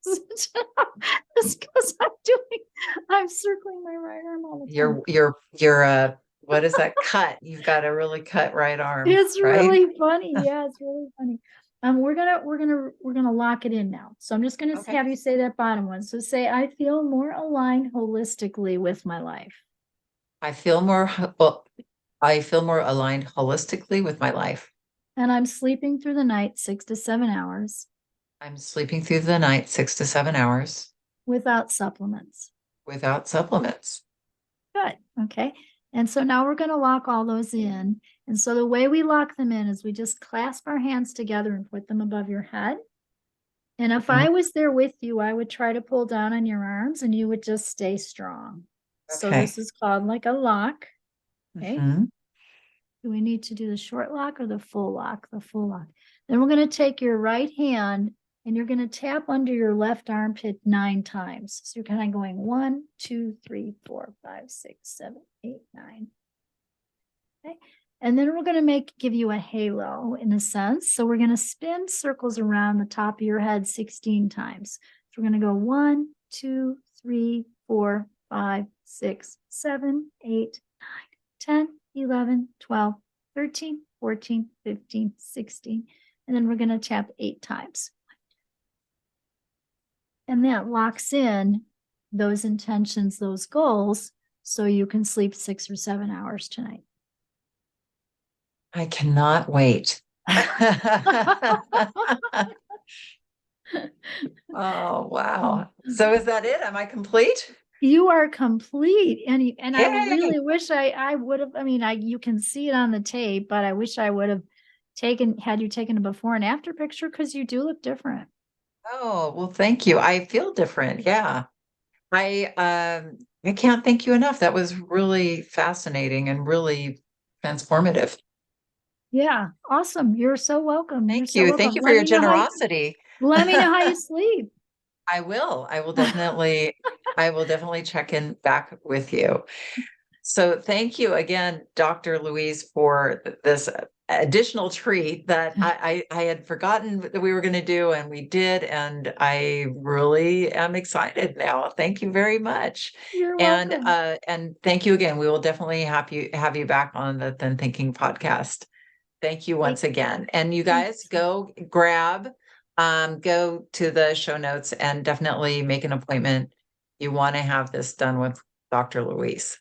It's because I'm circling my right arm all the time. You're what is that cut? You've got a really cut right arm. It's right? really funny. Yeah, it's really funny. We're gonna lock it in now. So I'm just gonna Okay. have you say that bottom one. So say, I feel more aligned holistically with my life. I feel more aligned holistically with my life. And I'm sleeping through the night 6 to 7 hours I'm sleeping through the night 6 to 7 hours without supplements. without supplements. Good. Okay. And so now we're going to lock all those in. And so the way we lock them in is we just clasp our hands together and put them above your head. And if I was there with you, I would try to pull down on your arms and you would just stay strong. So Okay. this is called like a lock. Okay. Mhm. Do we need to do the short lock or the full lock? The full lock. Then we're going to take your right hand and you're going to tap under your left armpit 9 times. So you're kind of going 1, 2, 3, 4, 5, 6, 7, 8, 9. Okay. And then we're going to give you a halo in a sense. So we're going to spin circles around the top of your head 16 times. So we're going to go 1, 2, 3, 4, 5, 6, 7, 8, 9, 10, 11, 12, 13, 14, 15, 16. And then we're going to tap 8 times. And that locks in those intentions, those goals, so you can sleep 6 or 7 hours tonight. I cannot wait. Oh, wow. So is that it? Am I complete? You are complete. And I Yay. really wish I would have, you can see it on the tape, but I wish I would have had you taken a before and after picture, because you do look different. Oh, well, thank you. I feel different. Yeah. I can't thank you enough. That was really fascinating and really transformative. Yeah, awesome. You're so welcome. Thank you. Thank you for your generosity. Let me know how you sleep. I will. I will definitely check in back with you. So thank you again, Dr. Louise, for this additional treat that I had forgotten that we were going to do, and we did, and I really am excited now. Thank you very much. You're welcome. And thank you again. We will definitely have you back on the Then Thinking podcast. Thank you once again. And you guys go grab go to the show notes and definitely make an appointment. You want to have this done with Dr. Louise.